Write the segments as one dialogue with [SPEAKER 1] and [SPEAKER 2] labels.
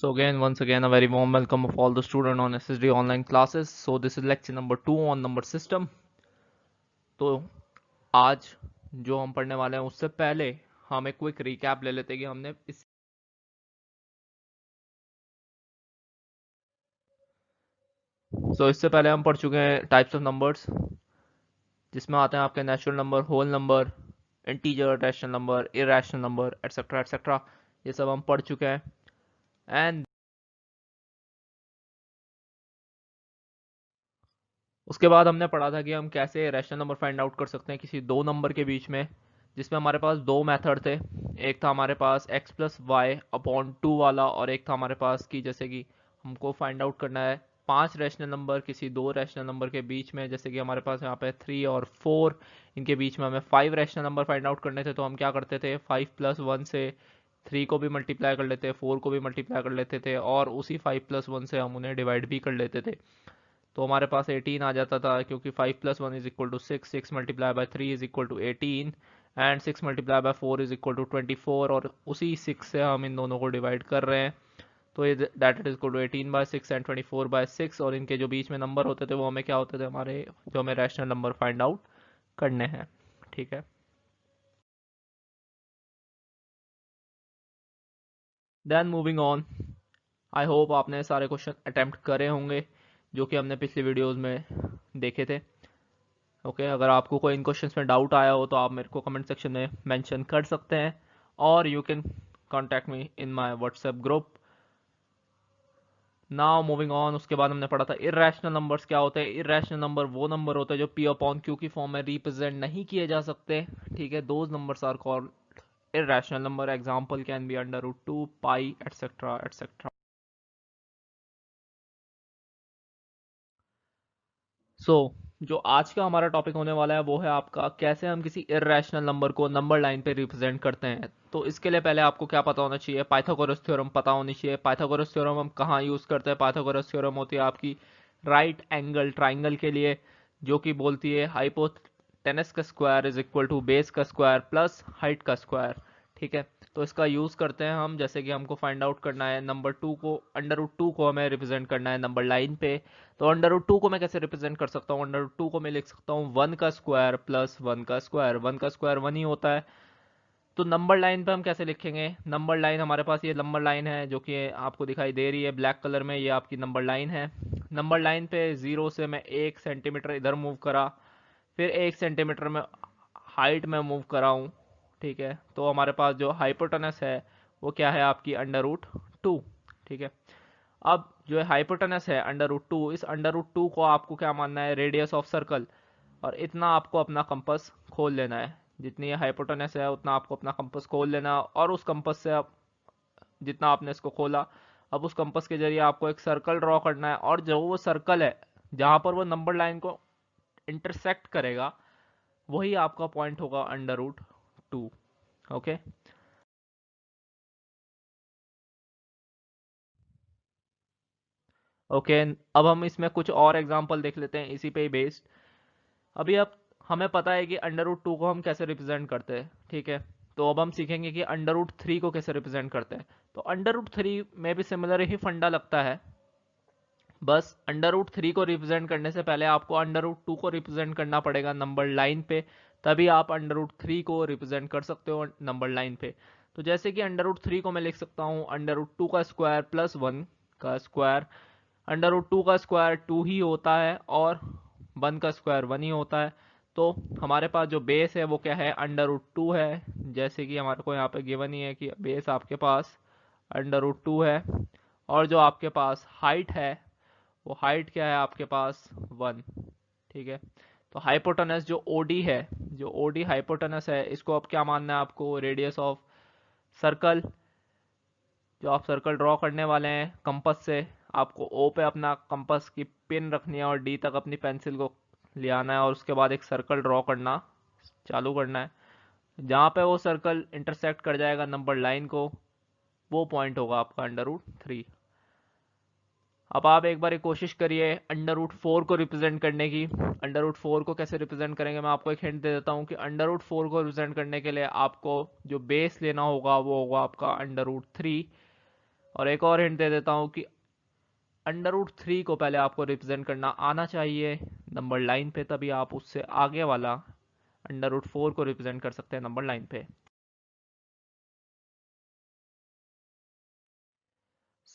[SPEAKER 1] So again, once again, a very warm welcome of all the student on SSD online classes. So this is lecture number 2 on number system. तो आज जो हम पढ़ने वाले हैं उससे पहले हम एक क्विक रिकैप ले लेते हैं कि हमने इससे पहले हम पढ़ चुके हैं टाइप्स ऑफ नंबर्स, जिसमें आते हैं आपके natural number, whole number, integer, rational number, irrational number, etcetera etcetera. ये सब हम पढ़ चुके हैं। एंड उसके बाद हमने पढ़ा था कि हम कैसे रैशनल नंबर फाइंड आउट कर सकते हैं किसी दो नंबर के बीच में, जिसमें हमारे पास दो मेथड थे। एक था हमारे पास x प्लस वाई अपॉन 2 वाला, और एक था हमारे पास कि जैसे कि हमको फाइंड आउट करना है 5 रैशनल नंबर किसी दो रैशनल नंबर के बीच में। जैसे कि हमारे पास यहाँ पे 3 और 4, इनके बीच में हमें 5 रैशनल नंबर फाइंड आउट करने थे। तो हम क्या करते थे, 5 प्लस 1 से 3 को भी मल्टीप्लाई कर लेते, 4 को भी मल्टीप्लाई कर लेते थे, और उसी 5 प्लस 1 से हम उन्हें डिवाइड भी कर लेते थे। तो हमारे पास 18 आ जाता था, क्योंकि 5 plus 1 is equal to 6, 6 multiply by 3 is equal to 18, and 6 multiply by 4 is equal to 24, और उसी 6 से हम इन दोनों को डिवाइड कर रहे हैं। तो ये that is equal to 18 by 6 and 24 by 6, और इनके जो बीच में नंबर होते थे वो हमें क्या होते थे, हमारे जो हमें रैशनल नंबर फाइंड आउट करने हैं। ठीक है, then moving on, I hope आपने सारे क्वेश्चन अटेम्प्ट करे होंगे जो कि हमने पिछली वीडियोस में देखे थे। ओके, अगर आपको कोई इन क्वेश्चंस में डाउट आया हो तो आप मेरे को कमेंट सेक्शन में मेंशन कर सकते हैं, और you can contact me in my WhatsApp group. Now moving on, उसके बाद हमने पढ़ा था इरैशनल नंबर्स क्या होते हैं। इरैशनल नंबर वो नंबर होते हैं जो पी अपॉन क्यू की फॉर्म में रिप्रेजेंट नहीं किए जा सकते। ठीक है, those numbers are called irrational number. Example can be under root 2, pi, etcetera etcetera. So जो आज का हमारा टॉपिक होने वाला है वो है आपका कैसे हम किसी इररेशनल नंबर को नंबर लाइन पे रिप्रेजेंट करते हैं। तो इसके लिए पहले आपको क्या पता होना चाहिए, पाइथागोरस थ्योरम पता होनी चाहिए। पाइथागोरस थ्योरम हम कहाँ यूज करते हैं, पाइथागोरस थ्योरम होती है आपकी राइट एंगल ट्राइंगल के लिए, जो कि बोलती है हाइपोटेनस का square is equal to base का स्क्वायर प्लस हाइट का स्क्वायर। ठीक है, तो इसका यूज करते हैं हम, जैसे कि हमको फाइंड आउट करना है नंबर 2 को, अंडर रूट 2 को हमें रिप्रेजेंट करना है नंबर लाइन पे। तो अंडर रूट 2 को मैं कैसे रिप्रेजेंट कर सकता हूँ, अंडर रूट 2 को मैं लिख सकता हूँ 1 का स्क्वायर प्लस 1 का स्क्वायर। 1 का स्क्वायर 1 ही होता है। तो नंबर लाइन पे हम कैसे लिखेंगे, नंबर लाइन हमारे पास ये नंबर लाइन है जो कि आपको दिखाई दे रही है ब्लैक कलर में, ये आपकी नंबर लाइन है। नंबर लाइन पे 0 से मैं 1 सेंटीमीटर इधर मूव करा, फिर 1 सेंटीमीटर में हाइट में मूव करा हूँ। ठीक है, तो हमारे पास जो हाइपोटेनस है वो क्या है, आपकी अंडर रूट 2। ठीक है, अब जो है हाइपोटेनस है अंडर रूट 2, इस अंडर रूट 2 को आपको क्या मानना है, रेडियस ऑफ सर्कल, और इतना आपको अपना कंपास खोल लेना है। जितनी ये हाइपोटेनस है उतना आपको अपना कंपास खोल लेना, और उस कंपास से आप जितना आपने इसको खोला, अब उस कंपास के जरिए आपको एक सर्कल ड्रॉ करना है, और जो वो सर्कल है जहां पर वो नंबर लाइन को इंटरसेक्ट करेगा वही आपका पॉइंट होगा अंडर रूट 2। ओके, ओके, अब हम इसमें कुछ और एग्जांपल देख लेते हैं इसी पे ही बेस्ड। अभी अब हमें पता है कि अंडर रूट 2 को हम कैसे रिप्रेजेंट करते हैं। ठीक है, तो अब हम सीखेंगे कि अंडर रूट 3 को कैसे रिप्रेजेंट करते हैं। तो अंडर रूट 3 में भी सिमिलर ही फंडा लगता है, बस अंडर रूट 3 को रिप्रेजेंट करने से पहले आपको अंडर रूट 2 को रिप्रेजेंट करना पड़ेगा नंबर लाइन पे, तभी आप अंडर रूट 3 को रिप्रेजेंट कर सकते हो नंबर लाइन पे। तो जैसे कि अंडर रूट 3 को मैं लिख सकता हूँ अंडर रूट 2 का स्क्वायर प्लस 1 का स्क्वायर। अंडर रूट 2 का स्क्वायर 2 ही होता है, और 1 का स्क्वायर 1 ही होता है। तो हमारे पास जो बेस है वो क्या है, अंडर रूट 2 है, जैसे कि हमारे को यहाँ पे गिवन ही है कि बेस आपके पास अंडर रूट 2 है, और जो आपके पास हाइट है वो हाइट क्या है आपके पास 1। ठीक है, तो हाइपोटेनस जो ओडी है, जो ओडी हाइपोटेनस है, इसको अब क्या मानना है आपको, रेडियस ऑफ सर्कल। जो आप सर्कल ड्रॉ करने वाले हैं कंपास से, आपको ओ पे अपना कंपास की पिन रखनी है और डी तक अपनी पेंसिल को ले आना है, और उसके बाद एक सर्कल ड्रॉ करना चालू करना है। जहाँ पे वो सर्कल इंटरसेक्ट कर जाएगा नंबर लाइन को, वो पॉइंट होगा आपका अंडर रूट 3। अब आप एक बार कोशिश करिए अंडर रूट 4 को रिप्रेजेंट करने की। अंडर रूट 4 को कैसे रिप्रेजेंट करेंगे, मैं आपको एक हिंट दे देता हूँ कि अंडर रूट 4 को रिप्रेजेंट करने के लिए आपको जो बेस लेना होगा वो होगा आपका अंडर रूट 3, और एक और हिंट दे देता हूँ कि √3 को पहले आपको रिप्रेजेंट करना आना चाहिए नंबर लाइन पे, तभी आप उससे आगे वाला √4 को रिप्रेजेंट कर सकते हैं नंबर लाइन पे।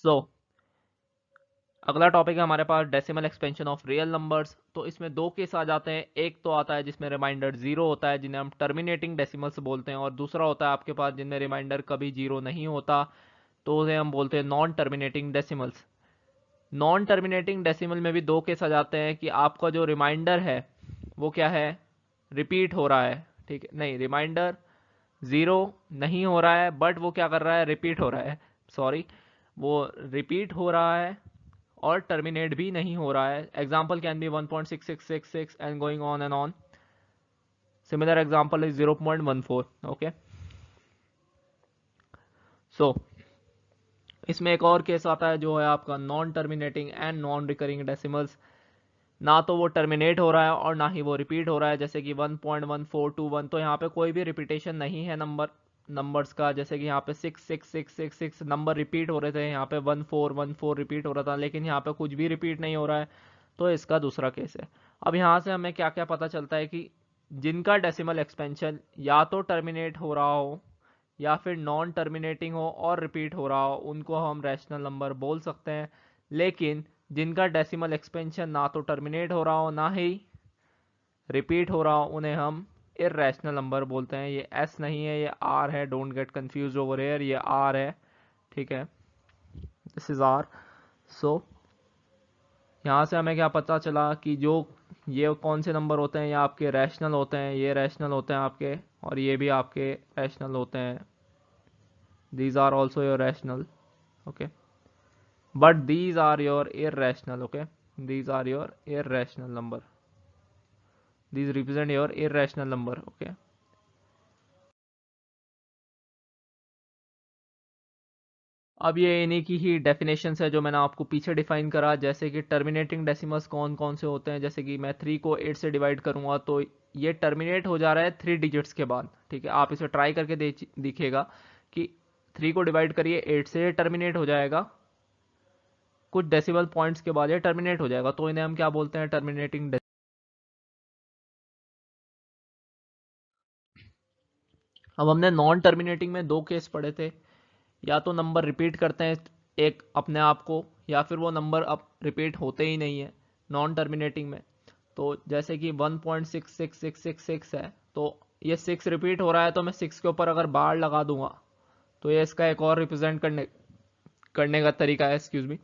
[SPEAKER 1] सो अगला टॉपिक है हमारे पास decimal expansion of real numbers. तो इसमें दो केस आ जाते हैं, एक तो आता है जिसमें रिमाइंडर 0 होता है जिन्हें हम टर्मिनेटिंग डेसिमल्स बोलते हैं, और दूसरा होता है आपके पास जिनमें रिमाइंडर कभी 0 नहीं होता, तो उसे हम बोलते हैं non terminating decimals. Non terminating decimal में भी दो केस आ जाते हैं कि आपका जो रिमाइंडर है वो क्या है, रिपीट हो रहा है, ठीक है, नहीं रिमाइंडर 0 नहीं हो रहा है बट वो क्या कर रहा है, रिपीट हो रहा है, सॉरी, वो रिपीट हो रहा है और टर्मिनेट भी नहीं हो रहा है। Example can be 1.6666 and going on and on. Similar example is 0.14। Okay, so इसमें एक और केस आता है जो है आपका non terminating and non recurring decimals. ना तो वो टर्मिनेट हो रहा है और ना ही वो रिपीट हो रहा है, जैसे कि 1.1421, तो यहाँ पे कोई भी रिपीटेशन नहीं है नंबर्स का, जैसे कि यहाँ पे 66666 नंबर रिपीट हो रहे थे, यहाँ पे 1414 रिपीट हो रहा था, लेकिन यहाँ पे कुछ भी रिपीट नहीं हो रहा है, तो इसका दूसरा केस है। अब यहाँ से हमें क्या क्या पता चलता है कि जिनका डेसिमल एक्सपेंशन या तो टर्मिनेट हो रहा हो या फिर नॉन टर्मिनेटिंग हो और रिपीट हो रहा हो, उनको हम रैशनल नंबर बोल सकते हैं। लेकिन जिनका डेसिमल एक्सपेंशन ना तो टर्मिनेट हो रहा हो ना ही रिपीट हो रहा हो, उन्हें हम इर्रेशनल नंबर बोलते हैं। ये एस नहीं है, ये आर है, don't get confuse over here, ये आर है, ठीक है, दिस इज आर। सो यहाँ से हमें क्या पता चला कि जो ये कौन से नंबर होते हैं, ये आपके रैशनल होते हैं, ये रैशनल होते हैं आपके, और ये भी आपके रैशनल होते हैं, these are also your rational, okay, but these are your irrational, okay, these are your irrational number, these represent your irrational number, okay। अब ये इन्हीं की ही डेफिनेशन है जो मैंने आपको पीछे डिफाइन करा, जैसे कि टर्मिनेटिंग डेसिमल्स कौन कौन से होते हैं, जैसे कि मैं 3 को 8 से डिवाइड करूंगा तो ये टर्मिनेट हो जा रहा है 3 डिजिट्स के बाद, ठीक है, आप इसे ट्राई करके दिखेगा कि 3 को डिवाइड करिए 8 से, ये टर्मिनेट हो जाएगा कुछ डेसिमल पॉइंट्स के बाद, ये टर्मिनेट हो जाएगा, तो इन्हें हम क्या बोलते हैं, टर्मिनेटिंग। अब हमने नॉन टर्मिनेटिंग में दो केस पढ़े थे, या तो नंबर रिपीट करते हैं एक अपने आप को, या फिर वो नंबर अब रिपीट होते ही नहीं है नॉन टर्मिनेटिंग में। तो जैसे कि 1.66666 है, तो ये 6 रिपीट हो रहा है, तो मैं 6 के ऊपर अगर बार लगा दूंगा तो ये इसका एक और रिप्रेजेंट करने का तरीका है, एक्सक्यूज मी।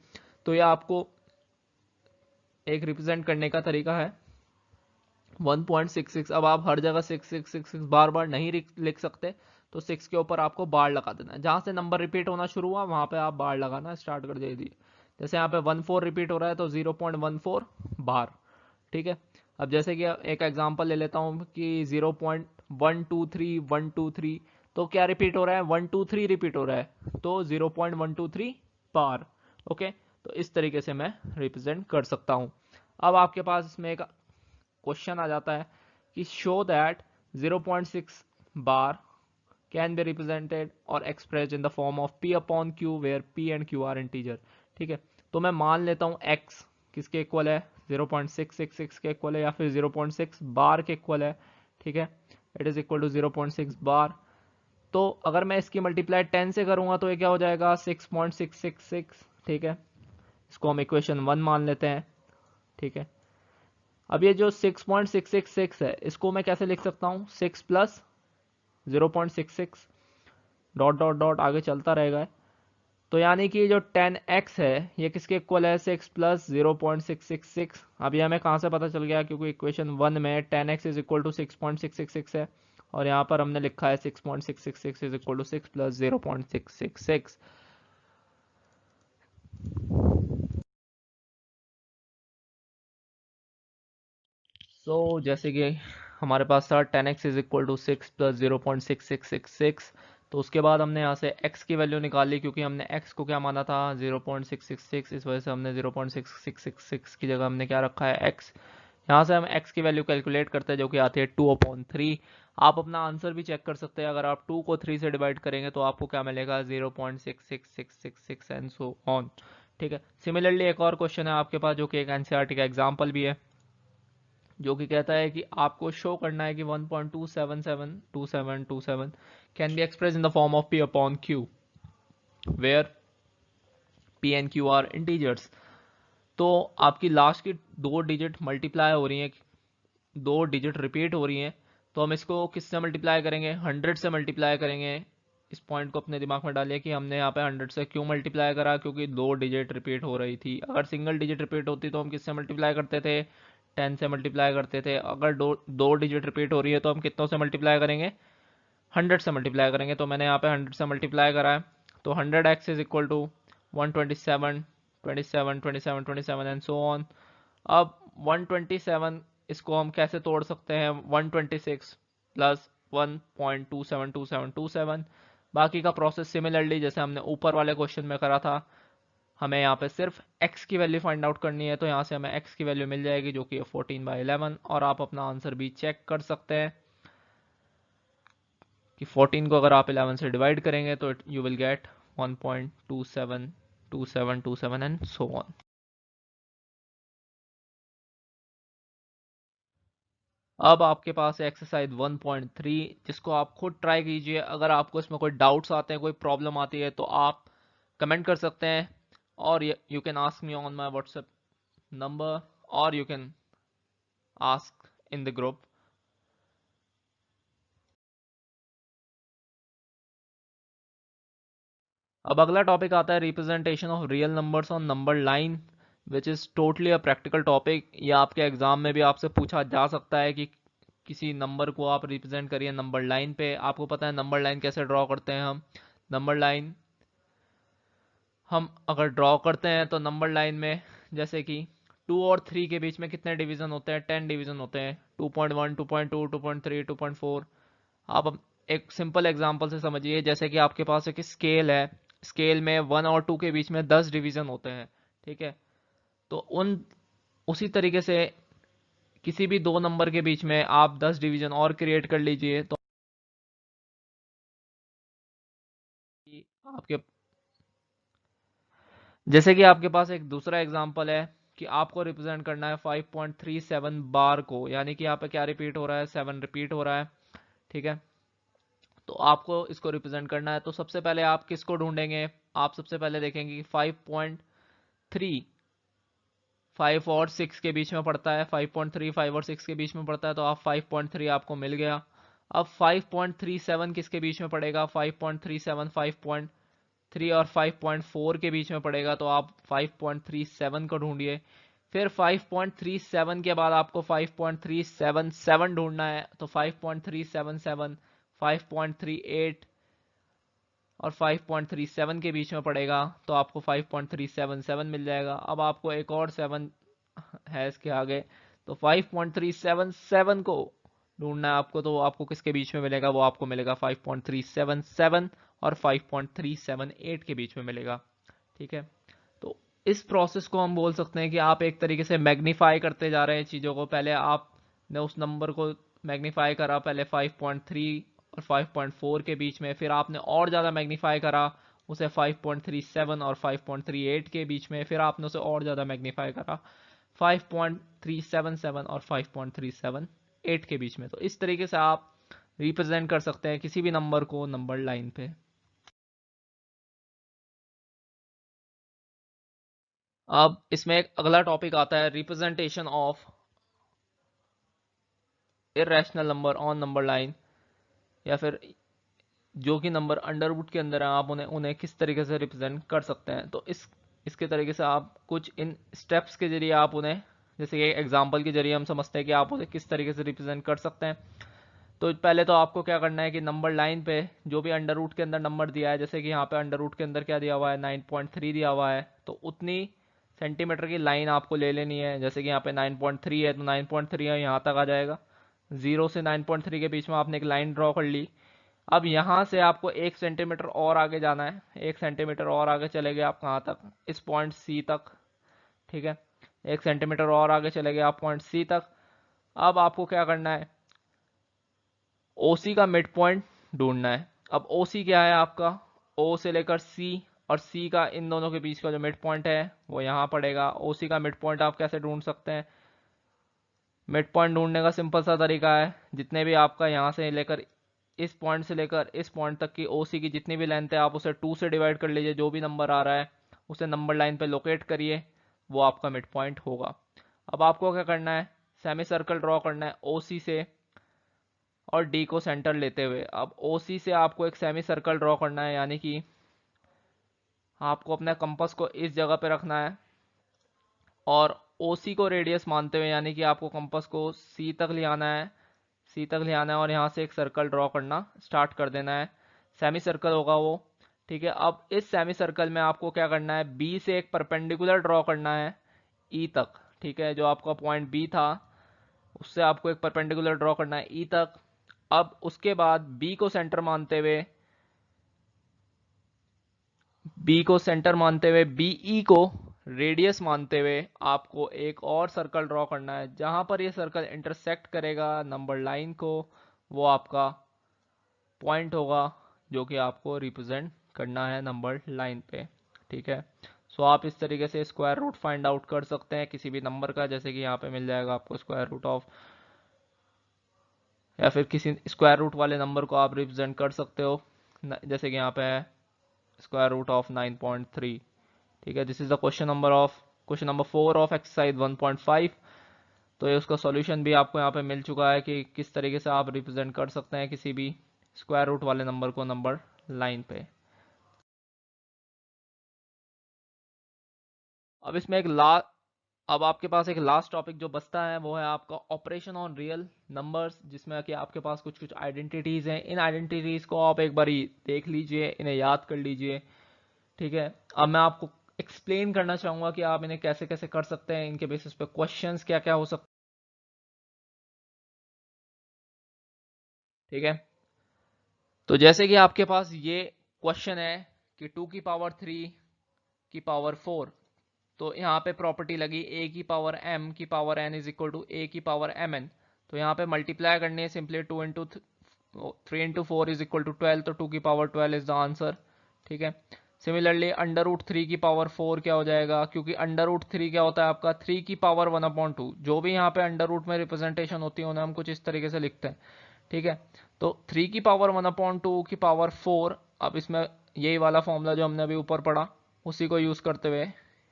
[SPEAKER 1] तो ये आपको एक रिप्रेजेंट करने का तरीका है 1.66। अब आप हर जगह 6666 बार बार नहीं लिख सकते, तो 6 के ऊपर आपको बार लगा देना है, जहां से नंबर रिपीट होना शुरू हुआ वहां पे आप बार लगाना स्टार्ट कर दीजिए। जैसे यहाँ पे 14 रिपीट हो रहा है तो 0.14 बार, ठीक है। अब जैसे कि एक एग्जांपल ले लेता हूँ कि 0.123 तो क्या रिपीट हो रहा है, 123 रिपीट हो रहा है, तो 0.123 बार, ओके। तो इस तरीके से मैं रिप्रेजेंट कर सकता हूँ। अब आपके पास इसमें एक क्वेश्चन आ जाता है कि show that 0.6 bar can be represented और express in the form of p upon q where p and q are integer, ठीक है। तो मैं मान लेता हूं x किसके इक्वल है, 0.666 के इक्वल है, या फिर 0.6 बार के इक्वल है, ठीक है, इट इज इक्वल टू 0.6 बार। तो अगर मैं इसकी मल्टीप्लाई 10 से करूंगा तो ये क्या हो जाएगा, 6.666, ठीक है, इसको हम इक्वेशन 1 मान लेते हैं, ठीक है। अब ये जो 6.666 है इसको मैं कैसे लिख सकता हूँ, 6 प्लस 0.66 डॉट डॉट डॉट आगे चलता रहेगा, तो यानी कि जो 10x है ये किसके इक्वल है, 6 प्लस 0.666। अब ये हमें कहाँ से पता चल गया, क्योंकि इक्वेशन 1 में 10x इज इक्वल टू 6.666 है, और यहाँ पर हमने लिखा है 6.666 इज इक्वल टू 6 प्लस 0.666। सो जैसे कि हमारे पास था 10x is equal to 6 plus 0.6666, तो उसके बाद हमने यहाँ से x की वैल्यू निकाली, क्योंकि हमने x को क्या माना था 0.666, इस वजह से हमने 0.666 की जगह हमने क्या रखा है x, यहाँ से हम x की वैल्यू कैलकुलेट करते हैं जो कि आती है 2/3। आप अपना आंसर भी चेक कर सकते हैं, अगर आप 2 को 3 से डिवाइड करेंगे तो आपको क्या मिलेगा 0.66666 एंड सो ऑन। ठीक है, सिमिलरली एक और क्वेश्चन है आपके पास जो कि एक एनसीईआरटी का एग्जाम्पल भी है, जो कि कहता है कि आपको शो करना है कि 1.2772727 can be express in the form of p upon q where p and q are integers. तो आपकी लास्ट की 2 डिजिट मल्टीप्लाई हो रही हैं, 2 डिजिट रिपीट हो रही हैं, तो हम इसको किससे मल्टीप्लाई करेंगे, 100 से मल्टीप्लाई करेंगे। इस पॉइंट को अपने दिमाग में डालिए कि हमने यहाँ पे 100 से क्यों मल्टीप्लाई करा, क्योंकि 2 डिजिट रिपीट हो रही थी। अगर सिंगल डिजिट रिपीट होती तो हम किससे मल्टीप्लाई करते थे, 10 से मल्टीप्लाई करते थे। अगर दो डिजिट रिपीट हो रही है तो हम कितनों से मल्टीप्लाई करेंगे, 100 से मल्टीप्लाई करेंगे। तो मैंने यहाँ पे 100 से मल्टीप्लाई करा है, तो 100x is equal to 127 27 27 27 and so on. अब 127 इसको हम कैसे तोड़ सकते हैं, 126 प्लस 1.272727। बाकी का प्रोसेस सिमिलरली जैसे हमने ऊपर वाले क्वेश्चन में करा था। हमें यहाँ पे सिर्फ x की वैल्यू फाइंड आउट करनी है, तो यहाँ से हमें x की वैल्यू मिल जाएगी जो कि 14/11। और आप अपना आंसर भी चेक कर सकते हैं कि 14 को अगर आप 11 से डिवाइड करेंगे तो you will get 1.272727 and so on. अब आपके पास है एक्सरसाइज 1.3, जिसको आप खुद ट्राई कीजिए। अगर आपको इसमें कोई डाउट्स आते हैं, कोई प्रॉब्लम आती है, तो आप कमेंट कर सकते हैं, और you can ask me on my WhatsApp number, और you can ask in the group. अब अगला टॉपिक आता है representation of real numbers on number line, which is totally a practical topic. या आपके एग्जाम में भी आपसे पूछा जा सकता है कि किसी नंबर को आप रिप्रेजेंट करिए नंबर लाइन पे। आपको पता है नंबर लाइन कैसे ड्रॉ करते हैं हम। नंबर लाइन हम अगर ड्रॉ करते हैं तो नंबर लाइन में जैसे कि 2 और 3 के बीच में कितने डिवीजन होते हैं, 10 डिवीजन होते हैं, 2.1 2.2 2.3 2.4। आप अब एक सिंपल एग्जांपल से समझिए, जैसे कि आपके पास एक स्केल है, स्केल में 1 और 2 के बीच में 10 डिवीजन होते हैं। ठीक है, तो उसी तरीके से किसी भी दो नंबर के बीच में आप 10 डिवीजन और क्रिएट कर लीजिए, तो आपके जैसे कि आपके पास एक दूसरा एग्जांपल है कि आपको रिप्रेजेंट करना है 5.37 बार को, यानी कि यहाँ पे क्या रिपीट हो रहा है, 7 रिपीट हो रहा है। ठीक है, तो आपको इसको रिप्रेजेंट करना है, तो सबसे पहले आप किसको ढूंढेंगे, आप सबसे पहले देखेंगे कि 5.3 5 और 6 के बीच में पड़ता है, 5.3 5 और 6 के बीच में पड़ता है, तो आप 5.3 आपको मिल गया। अब 5.37 किसके बीच में पड़ेगा, 5.37 5.3 और 5.4 के बीच में पड़ेगा, तो आप 5.37 को ढूंढिए। फिर 5.37 के बाद आपको 5.377 ढूंढना है, तो 5.377 5.38 और 5.37 के बीच में पड़ेगा, तो आपको 5.377 मिल जाएगा। अब आपको एक और 7 है इसके आगे, तो 5.377 को ढूंढना है आपको, तो आपको किसके बीच में मिलेगा, वो आपको मिलेगा 5.377 और 5.378 के बीच में मिलेगा। ठीक है, तो इस प्रोसेस को हम बोल सकते हैं कि आप एक तरीके से मैग्नीफाई करते जा रहे हैं चीज़ों को। पहले आपने उस नंबर को मैग्नीफाई करा, पहले 5.3 और 5.4 के बीच में, फिर आपने और ज़्यादा मैग्नीफाई करा उसे 5.37 और 5.38 के बीच में, फिर आपने उसे और ज़्यादा मैग्नीफाई करा 5.377 और 5.378 के बीच में। तो इस तरीके से आप रिप्रेजेंट कर सकते हैं किसी भी नंबर को नंबर लाइन पे। अब इसमें एक अगला टॉपिक आता है representation of irrational number on number line, या फिर जो कि नंबर अंडर रूट के अंदर है, आप उन्हें उन्हें किस तरीके से रिप्रेजेंट कर सकते हैं। तो इसके तरीके से आप कुछ इन स्टेप्स के जरिए आप उन्हें, जैसे कि एग्जांपल के जरिए हम समझते हैं कि आप उन्हें किस तरीके से रिप्रेजेंट कर सकते हैं। तो पहले तो आपको क्या करना है कि नंबर लाइन पे जो भी अंडर रूट के अंदर नंबर दिया है, जैसे कि यहाँ पे अंडर रूट के अंदर क्या दिया हुआ है, 9.3 दिया हुआ है, तो उतनी सेंटीमीटर की लाइन आपको ले लेनी है। जैसे कि यहाँ पे 9.3 है, तो 9.3 यहाँ तक आ जाएगा, 0 से 9.3 के बीच में आपने एक लाइन ड्रॉ कर ली। अब यहाँ से आपको 1 सेंटीमीटर और आगे जाना है, 1 सेंटीमीटर और आगे चले गए आप कहाँ तक, इस पॉइंट सी तक। ठीक है, 1 सेंटीमीटर और आगे चले गए आप पॉइंट सी तक। अब आपको क्या करना है, ओसी का मिड पॉइंट ढूंढना है। अब ओसी क्या है आपका, ओ से लेकर सी और सी का इन दोनों के बीच का जो मिड पॉइंट है वो यहाँ पड़ेगा। ओसी का मिड पॉइंट आप कैसे ढूंढ सकते हैं, मिड पॉइंट ढूंढने का सिंपल सा तरीका है, जितने भी आपका यहाँ से लेकर इस पॉइंट से लेकर इस पॉइंट तक की ओसी की जितनी भी लेंथ है आप उसे 2 से डिवाइड कर लीजिए, जो भी नंबर आ रहा है उसे नंबर लाइन पे लोकेट करिए, वो आपका मिड पॉइंट होगा। अब आपको क्या करना है, सेमी सर्कल ड्रॉ करना है ओसी से और डी को सेंटर लेते हुए। अब ओसी से आपको एक सेमी सर्कल ड्रॉ करना है, यानी कि आपको अपने कंपास को इस जगह पे रखना है और ओसी को रेडियस मानते हुए, यानी कि आपको कंपास को सी तक ले आना है, सी तक ले आना है और यहाँ से एक सर्कल ड्रॉ करना स्टार्ट कर देना है। सेमी सर्कल होगा वो, ठीक है। अब इस सेमी सर्कल में आपको क्या करना है, बी से एक परपेंडिकुलर ड्रॉ करना है ई तक, ठीक है। जो आपका पॉइंट बी था उससे आपको एक परपेंडिकुलर ड्रॉ करना है ई तक। अब उसके बाद बी को सेंटर मानते हुए, बी को सेंटर मानते हुए बीई को रेडियस मानते हुए आपको एक और सर्कल ड्रॉ करना है। जहां पर ये सर्कल इंटरसेक्ट करेगा नंबर लाइन को, वो आपका पॉइंट होगा जो कि आपको रिप्रेजेंट करना है नंबर लाइन पे, ठीक है। सो आप इस तरीके से स्क्वायर रूट फाइंड आउट कर सकते हैं किसी भी नंबर का, जैसे कि यहाँ पे मिल जाएगा आपको स्क्वायर रूट ऑफ, या फिर किसी स्क्वायर रूट वाले नंबर को आप रिप्रेजेंट कर सकते हो, जैसे कि यहाँ पे है स्क्वायर रूट ऑफ 9.3, ठीक है। This is the question number 4 of exercise 1.5। तो ये उसका सॉल्यूशन भी आपको यहाँ पे मिल चुका है कि किस तरीके से आप रिप्रेजेंट कर सकते हैं किसी भी स्क्वायर रूट वाले नंबर को नंबर लाइन पे। अब इसमें अब आपके पास एक लास्ट टॉपिक जो बचता है वो है आपका ऑपरेशन ऑन रियल नंबर्स, जिसमें कि आपके पास कुछ कुछ आइडेंटिटीज हैं। इन आइडेंटिटीज को आप एक बारी देख लीजिए, इन्हें याद कर लीजिए, ठीक है। अब मैं आपको एक्सप्लेन करना चाहूंगा कि आप इन्हें कैसे कैसे कर सकते हैं, इनके बेसिस पे क्वेश्चंस क्या क्या हो सकते हैं, ठीक है। तो जैसे कि आपके पास ये क्वेश्चन है कि 2 की पावर 3 की पावर 4, तो यहाँ पे प्रॉपर्टी लगी a की पावर m की power n is equal to a की पावर mn। तो यहाँ पे मल्टीप्लाई करनी है simply, 2 into 3 into 4 is equal to 12, तो 2 की पावर 12 इज द आंसर, ठीक है। सिमिलरली अंडर रूट 3 की पावर 4 क्या हो जाएगा, क्योंकि अंडर रूट 3 क्या होता है आपका 3 की पावर 1/2। जो भी यहाँ पे अंडर रूट में रिप्रेजेंटेशन होती है उन्हें हम कुछ इस तरीके से लिखते हैं, ठीक है। तो 3 की पावर 1/2 की पावर 4, अब इसमें यही वाला फॉर्मूला जो हमने अभी ऊपर पढ़ा उसी को यूज करते हुए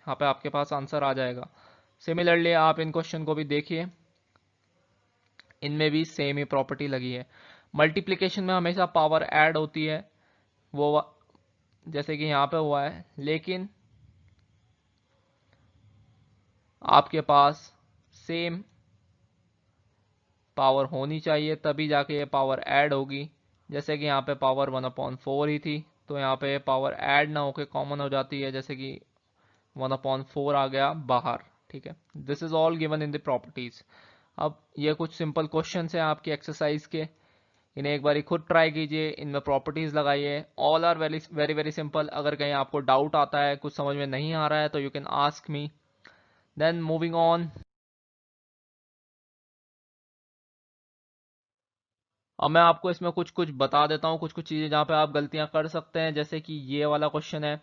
[SPEAKER 1] यहाँ पे आपके पास आंसर आ जाएगा। सिमिलरली आप इन क्वेश्चन को भी देखिए, इनमें भी सेम ही प्रॉपर्टी लगी है। मल्टीप्लिकेशन में हमेशा पावर ऐड होती है, वो जैसे कि यहाँ पे हुआ है, लेकिन आपके पास सेम पावर होनी चाहिए तभी जाके ये पावर ऐड होगी। जैसे कि यहाँ पे पावर 1/4 ही थी, तो यहाँ पे पावर ऐड ना होके कॉमन हो जाती है, जैसे कि 1/4 आ गया बाहर, ठीक है। This is all given in the properties. अब ये कुछ सिंपल क्वेश्चन हैं आपकी एक्सरसाइज के, इन्हें एक बार खुद ट्राई कीजिए, इनमें प्रॉपर्टीज लगाइए। All are very very very simple. अगर कहीं आपको डाउट आता है, कुछ समझ में नहीं आ रहा है, तो you can ask me. Then moving on, अब मैं आपको इसमें कुछ कुछ बता देता हूँ, कुछ कुछ चीजें जहाँ पे आप गलतियां कर सकते हैं। जैसे कि ये वाला क्वेश्चन है,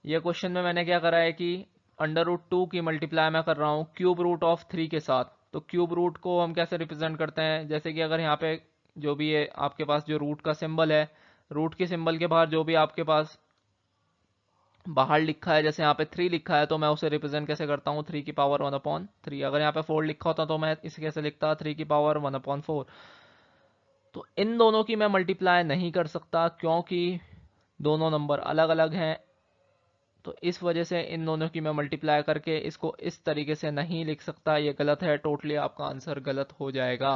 [SPEAKER 1] ये क्वेश्चन में मैंने क्या करा है कि अंडर रूट 2 की मल्टीप्लाई मैं कर रहा हूँ क्यूब रूट ऑफ 3 के साथ। तो क्यूब रूट को हम कैसे रिप्रेजेंट करते हैं, जैसे कि अगर यहाँ पे जो भी है आपके पास जो रूट का सिंबल है, रूट के सिंबल के बाहर जो भी आपके पास बाहर लिखा है, जैसे यहाँ पे 3 लिखा है, तो मैं उसे रिप्रेजेंट कैसे करता हूँ 3 की पावर 1/3। अगर यहाँ पे 4 लिखा होता तो मैं इसे कैसे लिखता 3 की पावर 1/4। तो इन दोनों की मैं मल्टीप्लाई नहीं कर सकता क्योंकि दोनों नंबर अलग अलग हैं। तो इस वजह से इन दोनों की मैं मल्टीप्लाई करके इसको इस तरीके से नहीं लिख सकता, ये गलत है, टोटली आपका आंसर गलत हो जाएगा।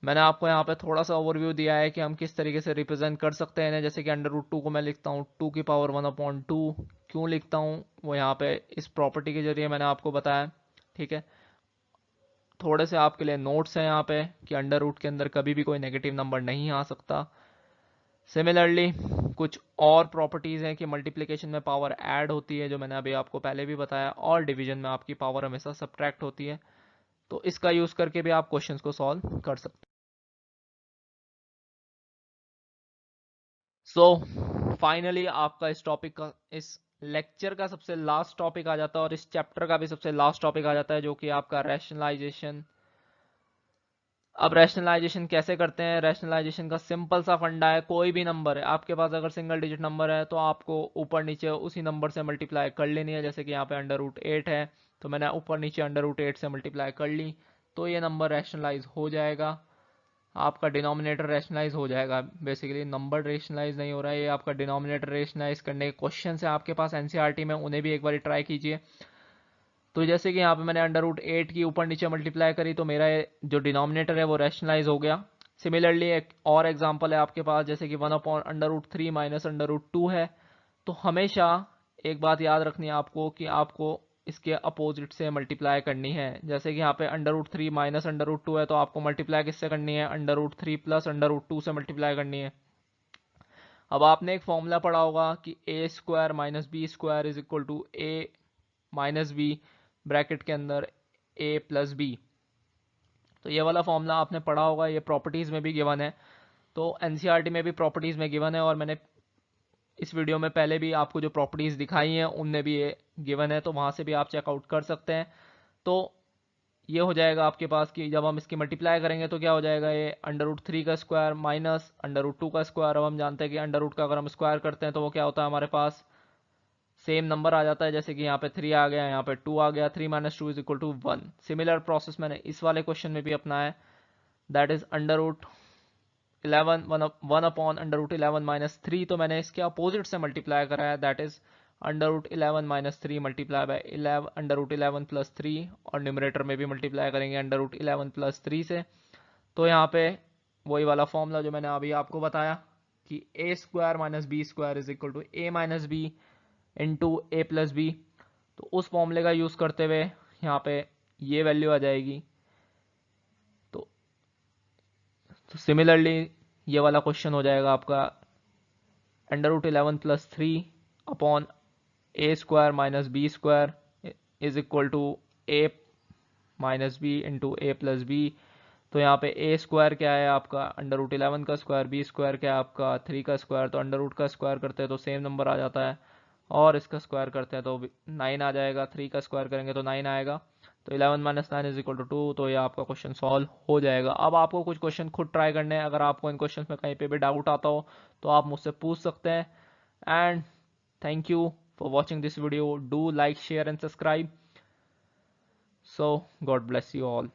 [SPEAKER 1] मैंने आपको यहाँ पे थोड़ा सा ओवरव्यू दिया है कि हम किस तरीके से रिप्रेजेंट कर सकते हैं, जैसे कि अंडर रूट 2 को मैं लिखता हूँ 2 की पावर 1/2। क्यों लिखता हूँ वो यहाँ पे इस प्रॉपर्टी के जरिए मैंने आपको बताया, ठीक है। थोड़े से आपके लिए नोट्स हैं यहाँ पे कि अंडर रूट के अंदर कभी भी कोई नेगेटिव नंबर नहीं आ सकता। सिमिलरली कुछ और प्रॉपर्टीज हैं कि मल्टीप्लिकेशन में पावर ऐड होती है, जो मैंने अभी आपको पहले भी बताया, और डिवीजन में आपकी पावर हमेशा सब्ट्रैक्ट होती है। तो इसका यूज करके भी आप क्वेश्चंस को सॉल्व कर सकते हैं। सो फाइनली आपका इस टॉपिक का, इस लेक्चर का सबसे लास्ट टॉपिक आ जाता है, और इस चैप्टर का भी सबसे लास्ट टॉपिक आ जाता है, जो कि आपका रैशनलाइजेशन। अब रैशनलाइजेशन कैसे करते हैं? रैशनलाइजेशन का सिंपल सा फंडा है, कोई भी नंबर है आपके पास, अगर सिंगल डिजिट नंबर है तो आपको ऊपर नीचे उसी नंबर से मल्टीप्लाई कर लेनी है। जैसे कि यहाँ पे √8 है, तो मैंने ऊपर नीचे √8 से मल्टीप्लाई कर ली, तो ये नंबर रैशनलाइज हो जाएगा, आपका डिनोमिनेटर रैशनलाइज हो जाएगा। बेसिकली नंबर रैशनलाइज नहीं हो रहा है, ये आपका डिनोमिनेटर रैशनलाइज करने के क्वेश्चन है आपके पास एनसीईआरटी में, उन्हें भी एक बार ट्राई कीजिए। तो जैसे कि यहाँ पे मैंने √8 की ऊपर नीचे मल्टीप्लाई करी, तो मेरा जो डिनोमिनेटर है वो रैशनलाइज हो गया। सिमिलरली एक और एग्जांपल है आपके पास, जैसे कि 1/√3 माइनस √2 है। तो हमेशा एक बात याद रखनी है आपको कि आपको इसके अपोजिट से मल्टीप्लाई करनी है। जैसे कि यहाँ पे √3 माइनस √2 है, तो आपको मल्टीप्लाई किससे करनी है? √3 प्लस √2 से मल्टीप्लाई करनी है। अब आपने एक फॉर्मूला पढ़ा होगा कि a² minus b² is equal to a minus b, bracket के अंदर a प्लस बी। तो ये वाला फॉर्मूला आपने पढ़ा होगा, ये प्रॉपर्टीज में भी गिवन है, तो एनसीईआरटी में भी प्रॉपर्टीज में गिवन है, और मैंने इस वीडियो में पहले भी आपको जो प्रॉपर्टीज दिखाई हैं उनमें भी ये गिवन है, तो वहां से भी आप चेकआउट कर सकते हैं। तो ये हो जाएगा आपके पास कि जब हम इसकी मल्टीप्लाई करेंगे तो क्या हो जाएगा, ये √3 का स्क्वायर माइनस √2 का स्क्वायर। अब हम जानते हैं कि अंडर का अगर हम स्क्वायर करते हैं तो वो क्या होता है, हमारे पास सेम नंबर आ जाता है। जैसे कि यहाँ पे 3 आ गया, यहाँ पे 2 आ गया, 3 minus 2 is equal to 1। Similar process मैंने इस वाले क्वेश्चन में भी अपनाया, दैट इज √11 1/√11 माइनस 3, तो मैंने इसके अपोजिट से मल्टीप्लाई कराया, that is √11 minus 3 multiply by √11 plus 3, और न्यूमरेटर में भी मल्टीप्लाई करेंगे √11 प्लस 3 से। तो यहाँ पे वही वाला फॉर्मूला जो मैंने अभी आपको बताया कि a² minus b² is equal to a minus b into a plus b. तो उस फॉर्मूले का यूज करते हुए यहाँ पे ये वैल्यू आ जाएगी। तो सिमिलरली ये वाला क्वेश्चन हो जाएगा आपका √11 plus 3 upon a² minus b² is equal to a minus b into a plus b. तो यहाँ पे a² क्या है आपका √11 का स्क्वायर, b² क्या है आपका 3 का स्क्वायर। तो अंडर रूट का स्क्वायर करते हैं तो सेम नंबर आ जाता है, और इसका स्क्वायर करते हैं तो 9 आ जाएगा, 3 का स्क्वायर करेंगे तो 9 आएगा। तो 11 माइनस 9 इज इक्वल टू 2। तो ये आपका क्वेश्चन सॉल्व हो जाएगा। अब आपको कुछ क्वेश्चन खुद ट्राई करने हैं, अगर आपको इन क्वेश्चन में कहीं पे भी डाउट आता हो तो आप मुझसे पूछ सकते हैं। And thank you for watching this video, do like share and subscribe. So God bless you all.